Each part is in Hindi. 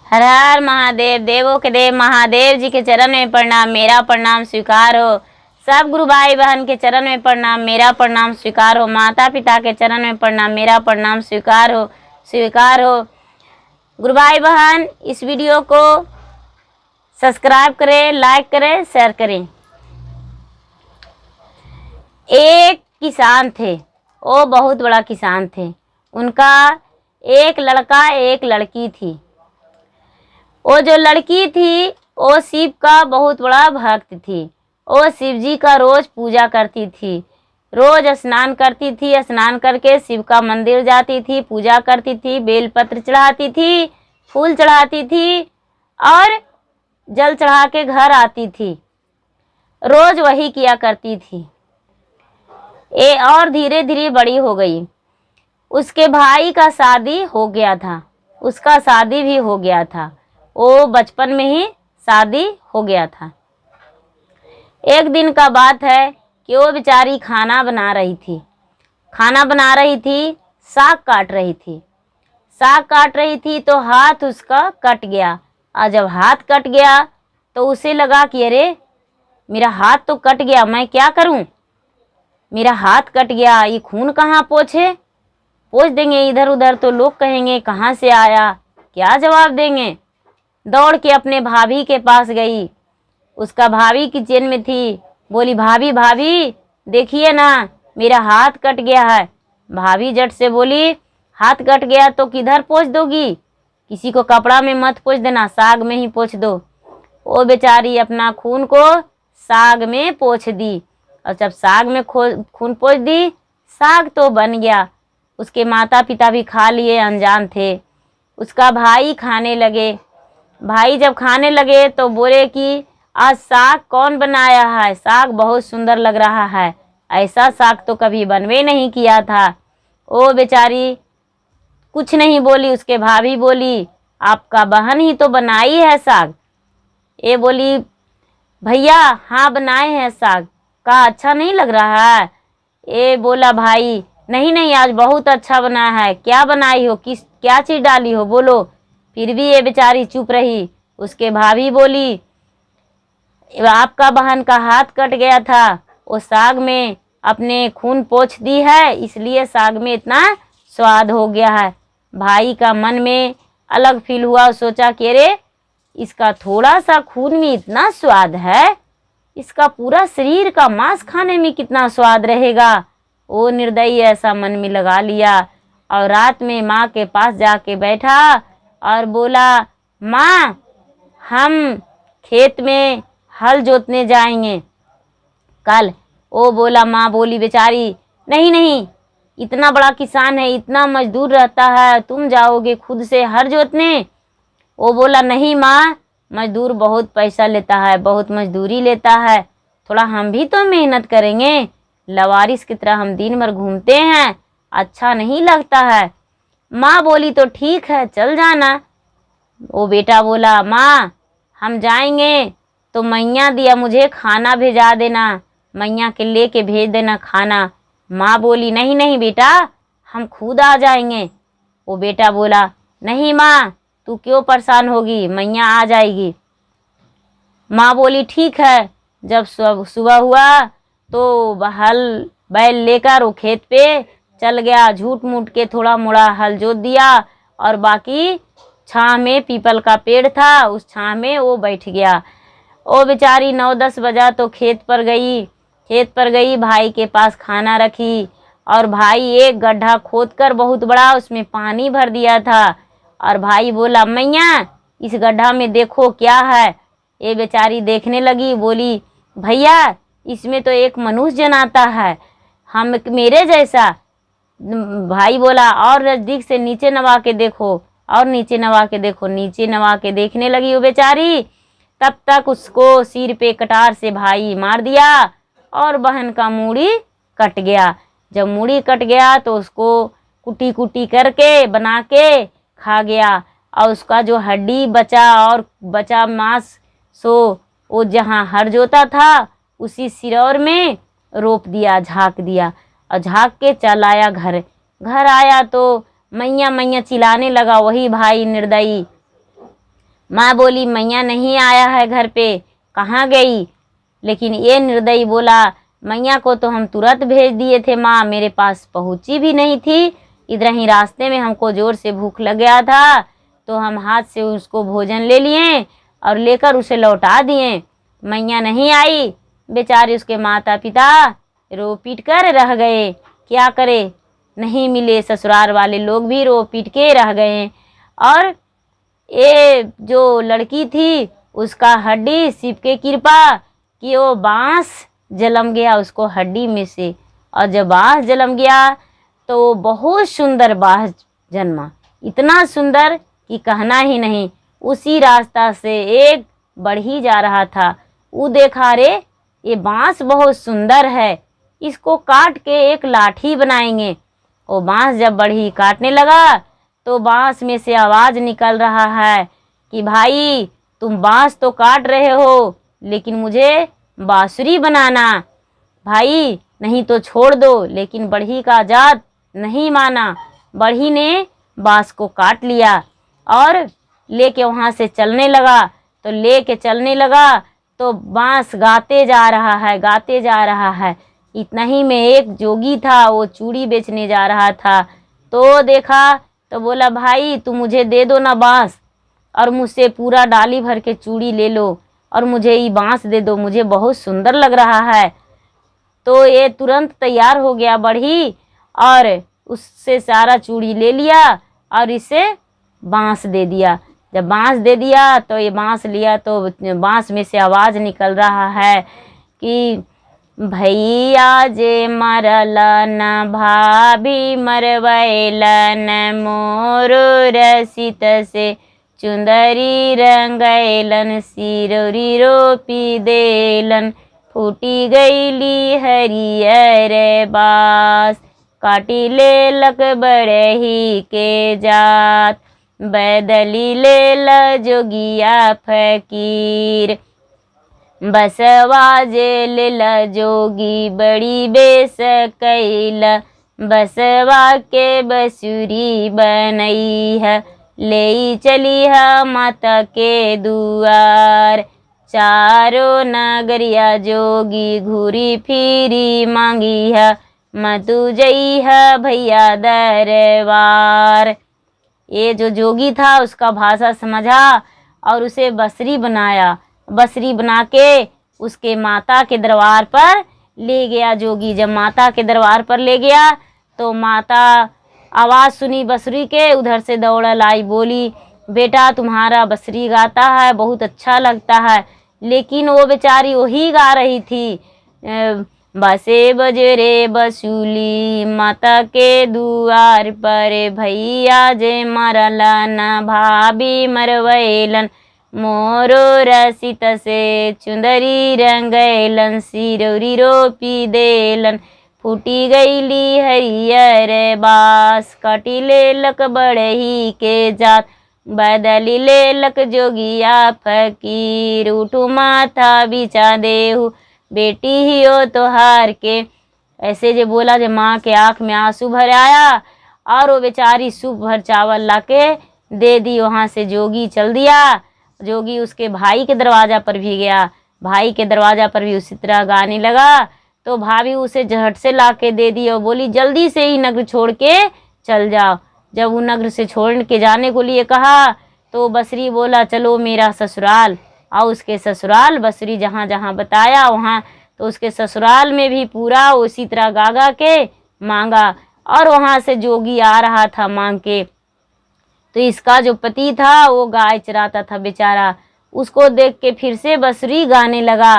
हर हर महादेव। देवों के देव महादेव जी के चरण में प्रणाम, मेरा प्रणाम स्वीकार हो। सब गुरु भाई बहन के चरण में प्रणाम, मेरा प्रणाम स्वीकार हो। माता पिता के चरण में प्रणाम, मेरा प्रणाम स्वीकार हो, स्वीकार हो। गुरु भाई बहन, इस वीडियो को सब्सक्राइब करें, लाइक करें, शेयर करें। एक किसान थे, वो बहुत बड़ा किसान थे। उनका एक लड़का एक लड़की थी। वो जो लड़की थी वो शिव का बहुत बड़ा भक्त थी। वो शिव जी का रोज पूजा करती थी, रोज स्नान करती थी। स्नान करके शिव का मंदिर जाती थी, पूजा करती थी, बेलपत्र चढ़ाती थी, फूल चढ़ाती थी और जल चढ़ा के घर आती थी। रोज वही किया करती थी। और धीरे धीरे बड़ी हो गई। उसके भाई का शादी हो गया था, उसका शादी भी हो गया था। वो बचपन में ही शादी हो गया था। एक दिन का बात है कि वो बेचारी खाना बना रही थी, साग काट रही थी। साग काट रही थी तो हाथ उसका कट गया। और जब हाथ कट गया तो उसे लगा कि अरे मेरा हाथ तो कट गया, मैं क्या करूं? मेरा हाथ कट गया, ये खून कहाँ पोंछ देंगे इधर उधर तो लोग कहेंगे कहाँ से आया, क्या जवाब देंगे। दौड़ के अपने भाभी के पास गई। उसका भाभी किचन में थी। बोली, भाभी भाभी देखिए ना, मेरा हाथ कट गया है। भाभी झट से बोली, हाथ कट गया तो किधर पोंछ दोगी? किसी को कपड़ा में मत पोंछ देना, साग में ही पोंछ दो। वो बेचारी अपना खून को साग में पोंछ दी। और जब साग में खून पोंछ दी, साग तो बन गया। उसके माता पिता भी खा लिए, अनजान थे। उसका भाई खाने लगे। भाई जब खाने लगे तो बोले कि आज साग कौन बनाया है? साग बहुत सुंदर लग रहा है, ऐसा साग तो कभी बनवे नहीं किया था। वो बेचारी कुछ नहीं बोली। उसके भाभी बोली, आपका बहन ही तो बनाई है साग। ये बोली, भैया हाँ बनाए हैं साग, का अच्छा नहीं लग रहा है? ये बोला भाई, नहीं नहीं आज बहुत अच्छा बना है। क्या बनाई हो, क्या चीज़ डाली हो, बोलो। फिर भी ये बेचारी चुप रही। उसके भाभी बोली, आपका बहन का हाथ कट गया था, वो साग में अपने खून पोंछ दी है, इसलिए साग में इतना स्वाद हो गया है। भाई का मन में अलग फील हुआ। सोचा कि अरे इसका थोड़ा सा खून में इतना स्वाद है, इसका पूरा शरीर का मांस खाने में कितना स्वाद रहेगा। वो निर्दयी ऐसा मन में लगा लिया और रात में माँ के पास जाके बैठा और बोला, माँ हम खेत में हल जोतने जाएंगे कल। वो बोला, माँ बोली बेचारी, नहीं नहीं इतना बड़ा किसान है, इतना मजदूर रहता है, तुम जाओगे खुद से हल जोतने? वो बोला, नहीं माँ, मजदूर बहुत पैसा लेता है, बहुत मजदूरी लेता है, थोड़ा हम भी तो मेहनत करेंगे। लवारिस की तरह हम दिन भर घूमते हैं, अच्छा नहीं लगता है। माँ बोली, तो ठीक है चल जाना। वो बेटा बोला, माँ हम जाएंगे तो मैया दिया मुझे खाना भेजा देना, मैया के लेके भेज देना खाना। माँ बोली, नहीं नहीं बेटा हम खुद आ जाएंगे। वो बेटा बोला, नहीं माँ तू क्यों परेशान होगी, मैया आ जाएगी। माँ बोली, ठीक है। जब सुबह हुआ तो हल बैल लेकर वो खेत पे चल गया। झूठ मूठ के थोड़ा मोड़ा हल जोत दिया और बाकी छाँव में, पीपल का पेड़ था उस छाँव में वो बैठ गया। वो बेचारी 9-10 बजा तो खेत पर गई, भाई के पास खाना रखी और भाई एक गड्ढा खोदकर बहुत बड़ा उसमें पानी भर दिया था। और भाई बोला, मैया इस गड्ढा में देखो क्या है। ये बेचारी देखने लगी, बोली, भैया इसमें तो एक मनुष्य जन आता है, हम मेरे जैसा। भाई बोला, और नजदीक से नीचे नवा के देखो, और नीचे नवा के देखो। नीचे नवा के देखने लगी वो बेचारी, तब तक उसको सिर पे कटार से भाई मार दिया और बहन का मूड़ी कट गया। जब मूड़ी कट गया तो उसको कुटी कुटी करके बना के खा गया। और उसका जो हड्डी बचा मांस, सो वो जहाँ हर जोता था उसी सिरौर में रोप दिया, झाँक दिया और झाँक के चल आया घर। घर आया तो मैया मैया चिल्लाने लगा वही भाई निर्दयी। माँ बोली मैया नहीं आया है घर पे, कहाँ गई? लेकिन ये निर्दयी बोला मैया को तो हम तुरंत भेज दिए थे माँ, मेरे पास पहुँची भी नहीं थी, इधर ही रास्ते में हमको ज़ोर से भूख लग गया था तो हम हाथ से उसको भोजन ले लिए और लेकर उसे लौटा दिए। मैया नहीं आई। बेचारे उसके माता पिता रो पीट कर रह गए। क्या करे, नहीं मिले। ससुराल वाले लोग भी रो पीट के रह गए। और ये जो लड़की थी उसका हड्डी शिव के कृपा कि वो बांस जलम गया उसको हड्डी में से, और जब बांस जलम गया तो बहुत सुंदर बांस जन्मा, इतना सुंदर कि कहना ही नहीं। उसी रास्ता से एक बढ़ी जा रहा था, वो देखा रे ये बांस बहुत सुंदर है, इसको काट के एक लाठी बनाएंगे। वो बांस जब बढ़ी काटने लगा तो बांस में से आवाज़ निकल रहा है कि भाई तुम बांस तो काट रहे हो लेकिन मुझे बांसुरी बनाना, भाई नहीं तो छोड़ दो। लेकिन बढ़ी का जात नहीं माना। बढ़ी ने बांस को काट लिया और लेके वहाँ से चलने लगा। तो लेके चलने लगा तो बांस गाते जा रहा है, गाते जा रहा है। इतना ही में एक जोगी था, वो चूड़ी बेचने जा रहा था। तो देखा तो बोला भाई तू मुझे दे दो ना बांस, और मुझसे पूरा डाली भर के चूड़ी ले लो और मुझे ये बांस दे दो, मुझे बहुत सुंदर लग रहा है। तो ये तुरंत तैयार हो गया बढ़ी और उससे सारा चूड़ी ले लिया और इसे बांस दे दिया। जब बांस दे दिया तो ये बांस लिया तो बांस में से आवाज़ निकल रहा है कि भैया जे मरलन भाभी मरवैलन मोर रसित से चुंदरी रंगैलन सिरोरी रोपी देलन फूटी गईली हरियर बास काटी ले लक बड़ही के जात बदली ले ल जोगिया फकीर बसवा जे ले ल जोगी बड़ी बेस कैल बसवा के बसुरी बनई है ले चली है माता के दुआर चारों नगरिया जोगी घूरी फिरी मांगी है मतु जई है भैया दरबार। ये जो जोगी था उसका भाषा समझा और उसे बसरी बनाया। बसरी बना के उसके माता के दरबार पर ले गया जोगी। जब माता के दरबार पर ले गया तो माता आवाज़ सुनी बसरी के, उधर से दौड़ लाई, बोली बेटा तुम्हारा बसरी गाता है, बहुत अच्छा लगता है। लेकिन वो बेचारी वही गा रही थी बसे बजरे बसूली माता के दुआर पर भैया जे मरलन भाभी मरवैलन मोरो रसित से चुंदरी रंगैलन सिरोरी रोपी देलन फूटी गईली हरियर बास काटी ले लक बड़ही के जात बदली ले लक जोगिया फकीर उठू माथा बिछा देहु बेटी ही हो तोहार के। ऐसे जे बोला जे माँ के आँख में आंसू भर आया और वो बेचारी सूप भर चावल लाके दे दी। वहाँ से जोगी चल दिया। जोगी उसके भाई के दरवाज़ा पर भी गया। भाई के दरवाज़ा पर भी उसी तरह गाने लगा। तो भाभी उसे झट से ला के दे दी और बोली जल्दी से ही नगर छोड़ के चल जाओ। जब वो नगर से छोड़ के जाने को लिए कहा तो बसरी बोला चलो मेरा ससुराल। और उसके ससुराल बसरी जहाँ जहाँ बताया वहाँ, तो उसके ससुराल में भी पूरा उसी तरह गागा के मांगा। और वहाँ से जोगी आ रहा था मांग के। तो इसका जो पति था वो गाय चराता था बेचारा, उसको देख के फिर से बसरी गाने लगा।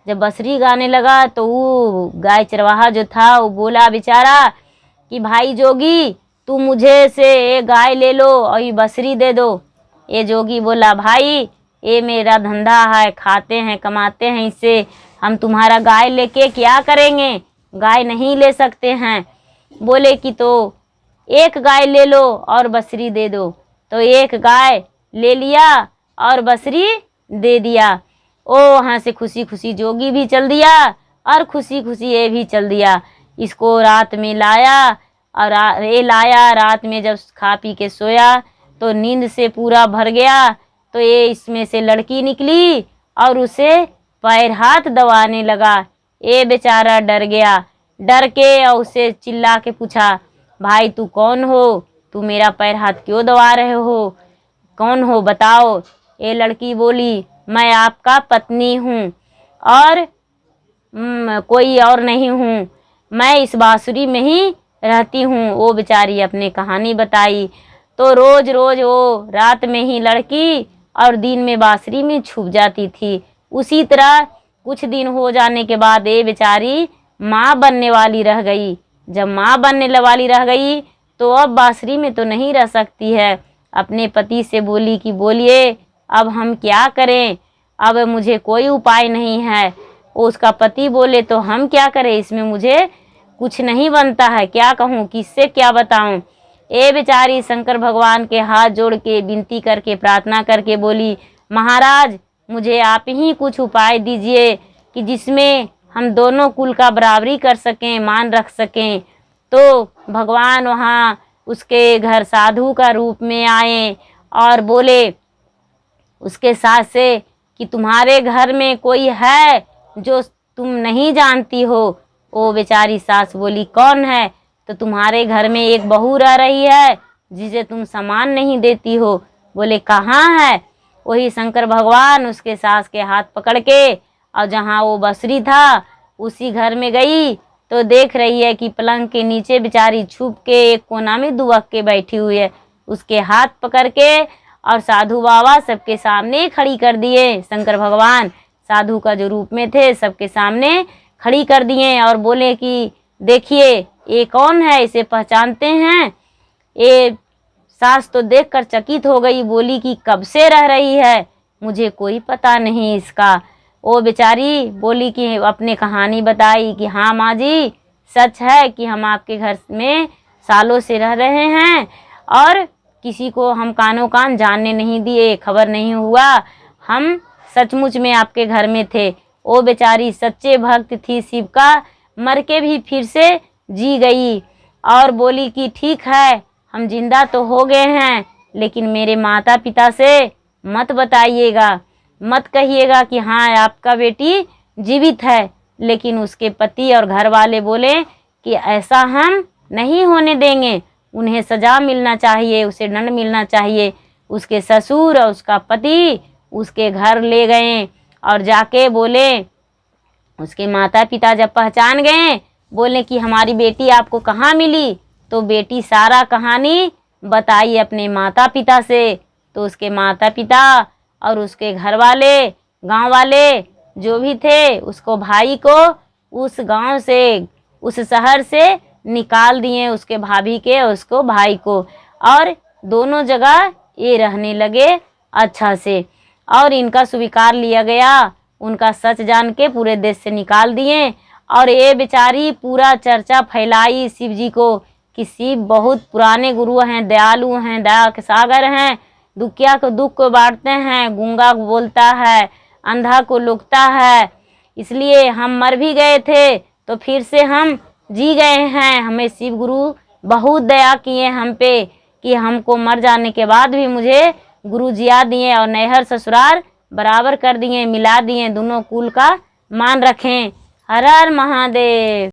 जब बसरी गाने लगा तो वो गाय चरवाहा जो था वो बोला बेचारा कि भाई जोगी तू मुझे से ये गाय ले लो और ये बसरी दे दो। ये जोगी बोला भाई ये मेरा धंधा है, खाते हैं कमाते हैं इससे, हम तुम्हारा गाय लेके क्या करेंगे, गाय नहीं ले सकते हैं। बोले कि तो एक गाय ले लो और बसरी दे दो। तो एक गाय ले लिया और बसरी दे दिया। ओ वहाँ से खुशी खुशी जोगी भी चल दिया और खुशी खुशी ये भी चल दिया। इसको रात में लाया और ये लाया रात में जब खा पी के सोया तो नींद से पूरा भर गया। तो तो ये इसमें से लड़की निकली और उसे पैर हाथ दबाने लगा। ये बेचारा डर गया, डर के और उसे चिल्ला के पूछा, भाई तू कौन हो, तू मेरा पैर हाथ क्यों दबा रहे हो, कौन हो बताओ। ये लड़की बोली, मैं आपका पत्नी हूँ और कोई और नहीं हूँ, मैं इस बांसुरी में ही रहती हूँ। वो बेचारी अपनी कहानी बताई। तो रोज रोज वो रात में ही लड़की और दिन में बांसुरी में छुप जाती थी। उसी तरह कुछ दिन हो जाने के बाद ये बेचारी माँ बनने वाली रह गई। जब माँ बनने वाली रह गई तो अब बांसुरी में तो नहीं रह सकती है। अपने पति से बोली कि बोलिए अब हम क्या करें, अब मुझे कोई उपाय नहीं है। उसका पति बोले तो हम क्या करें, इसमें मुझे कुछ नहीं बनता है, क्या कहूँ, किससे क्या बताऊँ। ये बेचारी शंकर भगवान के हाथ जोड़ के विनती करके प्रार्थना करके बोली, महाराज मुझे आप ही कुछ उपाय दीजिए कि जिसमें हम दोनों कुल का बराबरी कर सकें, मान रख सकें। तो भगवान वहाँ उसके घर साधु का रूप में आए और बोले उसके सास से कि तुम्हारे घर में कोई है जो तुम नहीं जानती हो। वो बेचारी सास बोली, कौन है। तो तुम्हारे घर में एक बहू रह रही है जिसे तुम सामान नहीं देती हो। बोले कहाँ है। वही शंकर भगवान उसके सास के हाथ पकड़ के और जहाँ वो बसरी था उसी घर में गई तो देख रही है कि पलंग के नीचे बेचारी छुप के एक कोना में दुबक के बैठी हुई है। उसके हाथ पकड़ के और साधु बाबा सबके सामने खड़ी कर दिए। शंकर भगवान साधु का जो रूप में थे सबके सामने खड़ी कर दिए और बोले कि देखिए ये कौन है, इसे पहचानते हैं। ये सास तो देखकर चकित हो गई, बोली कि कब से रह रही है, मुझे कोई पता नहीं इसका। वो बेचारी बोली कि अपने कहानी बताई कि हाँ माँ जी सच है कि हम आपके घर में सालों से रह रहे हैं और किसी को हम कानों कान जानने नहीं दिए, खबर नहीं हुआ, हम सचमुच में आपके घर में थे। वो बेचारी सच्चे भक्त थी शिव का, मर के भी फिर से जी गई और बोली कि ठीक है हम जिंदा तो हो गए हैं लेकिन मेरे माता पिता से मत बताइएगा, मत कहिएगा कि हाँ आपका बेटी जीवित है। लेकिन उसके पति और घर वाले बोले कि ऐसा हम नहीं होने देंगे, उन्हें सजा मिलना चाहिए, उसे दंड मिलना चाहिए। उसके ससुर और उसका पति उसके घर ले गए और जाके बोले, उसके माता पिता जब पहचान गए बोले कि हमारी बेटी आपको कहाँ मिली। तो बेटी सारा कहानी बताई अपने माता पिता से। तो उसके माता पिता और उसके घर वाले, गांव वाले जो भी थे, उसको भाई को उस गांव से, उस शहर से निकाल दिए, उसके भाभी के और उसको भाई को, और दोनों जगह ये रहने लगे अच्छा से। और इनका स्वीकार लिया गया, उनका सच जान के पूरे देश से निकाल दिए। और ये बेचारी पूरा चर्चा फैलाई शिव जी को कि शिव बहुत पुराने गुरु हैं, दयालु हैं, दया के सागर हैं, दुखिया को दुख को बांटते हैं, गूंगा को बोलता है, अंधा को लुकता है। इसलिए हम मर भी गए थे तो फिर से हम जी गए हैं। हमें शिव गुरु बहुत दया किए हम पे कि हमको मर जाने के बाद भी मुझे गुरु जिया दिए और नैहर ससुराल बराबर कर दिए, मिला दिए, दोनों कुल का मान रखें। हर हर महादेव।